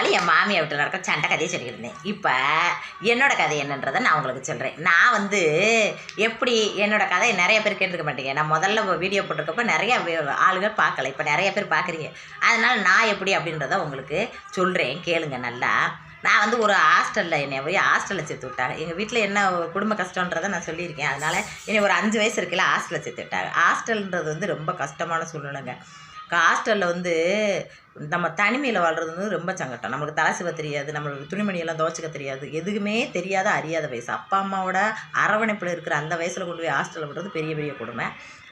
நாள் என் மாமியை விட்டு நடக்க சண்டை கதையை சொல்லிக்கிட்டு இருந்தேன். இப்போ என்னோடய கதை என்னன்றதை நான் உங்களுக்கு சொல்கிறேன். நான் வந்து எப்படி என்னோடய கதையை நிறைய பேர் கேட்டுருக்க மாட்டேங்க. நான் முதல்ல வீடியோ போட்டிருக்கப்ப நிறைய ஆளுகள் பார்க்கல, இப்போ நிறைய பேர் பார்க்குறீங்க. அதனால் நான் எப்படி அப்படின்றத உங்களுக்கு சொல்கிறேன், கேளுங்க நல்லா. நான் வந்து ஒரு ஹாஸ்டலில் என்னை போய் ஹாஸ்டலில் சேர்த்து விட்டாங்க. எங்கள் வீட்டில் என்ன குடும்ப கஷ்டன்றதை நான் சொல்லியிருக்கேன். அதனால் என்னை ஒரு 5 வயசு இருக்குல்ல ஹாஸ்டலில் சேர்த்து விட்டாங்க. ஹாஸ்டல்ன்றது வந்து ரொம்ப கஷ்டமான சூழ்நிலைங்க. ஹாஸ்டலில் வந்து நம்ம தனிமையில் வாழ்கிறது வந்து ரொம்ப சங்கட்டம். நம்மளுக்கு தலை சிவ தெரியாது, நம்மளுக்கு துணிமணியெல்லாம் துவைச்சிக்க தெரியாது, எதுவுமே தெரியாத அறியாத வயசு. அப்பா அம்மாவோட அரவணைப்பில் இருக்கிற அந்த வயசில் கொண்டு போய் ஹாஸ்டலில் விடுறது பெரிய பெரிய கொடுமை.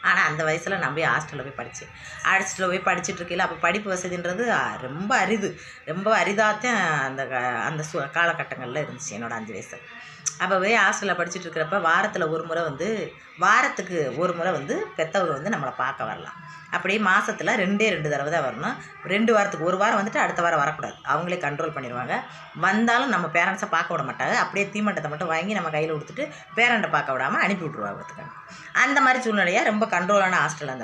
ஆனால் அந்த வயசில் நான் போய் ஹாஸ்டலில் போய் படித்தேன். ஹாஸ்டலில் போய் படிச்சுட்டு இருக்கையில் அப்போ படிப்பு வசதின்றது ரொம்ப அரிது, ரொம்ப அரிதாகத்தான் அந்த காலகட்டங்களில் இருந்துச்சு என்னோடய 5 வயசு. அப்போ போய் ஹாஸ்டலில் படிச்சுட்டு இருக்கிறப்ப வாரத்தில் ஒரு முறை வந்து வாரத்துக்கு ஒரு முறை வந்து பெற்றவங்க வந்து நம்மளை பார்க்க வரலாம். அப்படியே மாதத்தில் 2 தடவை தான் வரணும். 2 வாரத்துக்கு ஒரு வாரம் வந்துட்டு அடுத்த வாரம் வரக்கூடாது, அவங்களே கண்ட்ரோல் பண்ணிடுவாங்க. வந்தாலும் நம்ம பேரண்ட்ஸை பார்க்க விட மாட்டாங்க. அப்படியே தீமட்டத்தை மட்டும் வாங்கி நம்ம கையில் கொடுத்துட்டு பேரண்ட்டை பார்க்க விடாமல் அனுப்பி விட்ருவாங்க. அந்த மாதிரி சூழ்நிலையாக ரொம்ப கண்ட்ரோலான ஹாஸ்டல்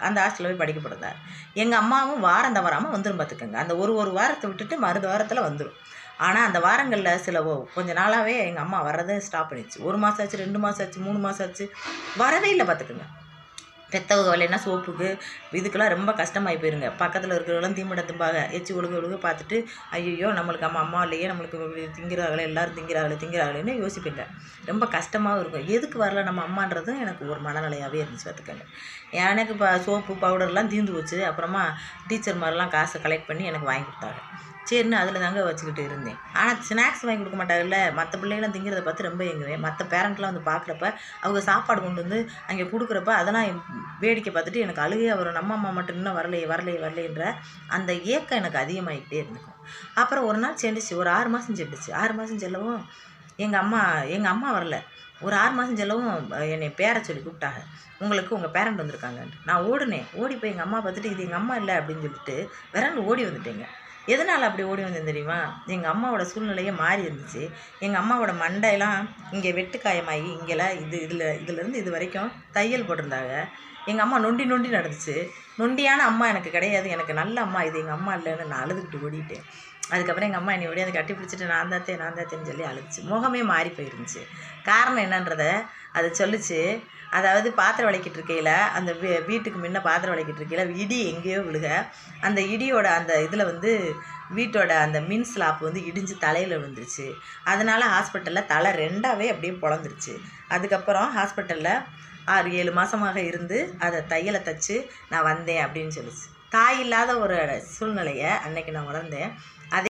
அந்த ஹாஸ்டலில் போய் படிக்கப்படுதார். எங்கள் அம்மாவும் வாரம் தவறாமல் வந்துடும் பார்த்துக்கோங்க. அந்த ஒரு வாரத்தை விட்டுட்டு மறு வாரத்தில் வந்துடும். ஆனால் அந்த வாரங்களில் கொஞ்சம் நாளாகவே எங்கள் அம்மா வர்றதை ஸ்டாப் பண்ணிடுச்சு. 1 மாதம் ஆச்சு, 2 மாதம் ஆச்சு, 3 மாதம் ஆச்சு, வரவே இல்லை பார்த்துக்குங்க. பெற்றவங்க வரலைன்னா சோப்புக்கு இதுக்கெல்லாம் ரொம்ப கஷ்டமாகி போயிருங்க. பக்கத்தில் இருக்கிறவங்களாம் தீமட தும்பாக எச்சி ஒழுக பார்த்துட்டு ஐயோ நம்மளுக்கு அம்மா இல்லையே, நம்மளுக்கு திங்கிறாங்களே, எல்லோரும் திங்கிறாங்களேன்னு யோசிப்பீங்க. ரொம்ப கஷ்டமாகவும் இருக்கும். எதுக்கு வரல நம்ம அம்மான்றதும் எனக்கு ஒரு மனநிலையாகவே இருந்துச்சு பார்த்துக்கங்க. எனக்கு இப்போ சோப்பு பவுடர்லாம் தீர்ந்து போச்சு. அப்புறமா டீச்சர் மாதிரிலாம் காசை கலெக்ட் பண்ணி எனக்கு வாங்கி கொடுத்தாங்க. சரின்னு அதில் தாங்க வச்சுக்கிட்டு இருந்தேன். ஆனால் ஸ்நாக்ஸ் வாங்கி கொடுக்க மாட்டாங்கல்ல, மற்ற பிள்ளைகளாம் திங்கிறத பார்த்து ரொம்ப எங்குவேன். மற்ற பேரண்ட்லாம் வந்து பார்க்குறப்ப அவங்க சாப்பாடு கொண்டு வந்து அங்கே கொடுக்குறப்ப அதெல்லாம் வேடிக்கை பார்த்துட்டு எனக்கு அழுகையாக வரும். நம்ம அம்மா மட்டும் இன்னும் வரலையேன்ற அந்த ஏக்கம் எனக்கு அதிகமாகிட்டே இருந்துக்கும். அப்புறம் ஒரு நாள் சென்றுச்சு, ஒரு 6 மாதம் சென்றுச்சு. 6 மாதம் செல்லவும் எங்கள் அம்மா வரல. ஒரு 6 மாதம் செல்லவும் என்னை பேரை சொல்லி கூப்பிட்டாங்க. உங்களுக்கு உங்கள் பேரண்ட் வந்திருக்காங்கன்ட்டு. நான் ஓடினேன். ஓடி போய் எங்கள் அம்மா பார்த்துட்டு இது எங்கள் அம்மா இல்லை அப்படின்னு சொல்லிட்டு விரண்டு ஓடி வந்துட்டேங்க. எதனால் அப்படி ஓடி வந்தேன் தெரியுமா? எங்கள் அம்மாவோட சூழ்நிலையே மாறி இருந்துச்சு. எங்கள் அம்மாவோட மண்டையெல்லாம் இங்கே வெட்டுக்காயமாகி இங்கெல்லாம் இதுலேருந்து இது வரைக்கும் தையல் போட்டிருந்தாங்க. எங்கள் அம்மா நொண்டி நடந்துச்சு. நொண்டியான அம்மா எனக்கு கிடையாது, எனக்கு நல்ல அம்மா இது எங்கள் அம்மா இல்லைன்னு நான் அழுதுகிட்டு ஓடிட்டேன். அதுக்கப்புறம் எங்கள் அம்மா என்னை ஓடி அதை கட்டி பிடிச்சிட்டு நான் தாத்தேன்னு சொல்லி அழுதுச்சு. முகமே மாறி போயிருந்துச்சு. காரணம் என்னன்றதை அது சொல்லிச்சு. அதாவது பாத்திரம் விளக்கிட்டு இருக்கையில் அந்த வீட்டுக்கு முன்ன பாத்திரம் விளக்கிட்டு இருக்கையில் இடி எங்கேயோ விழுக, அந்த இடியோட அந்த இதில் வந்து வீட்டோட அந்த மின் ஸ்லாப் வந்து இடிஞ்சு தலையில் விழுந்துருச்சு. அதனால் ஹாஸ்பிட்டலில் தலை 2ஆகவே அப்படியே பொழந்துருச்சு. அதுக்கப்புறம் ஹாஸ்பிட்டலில் 6-7 மாதமாக இருந்து அதை தையலை தைச்சு நான் வந்தேன் அப்படின்னு சொல்லிச்சு. தாய் இல்லாத ஒரு சூழ்நிலையை அன்னைக்கு நான் உணர்ந்தேன்.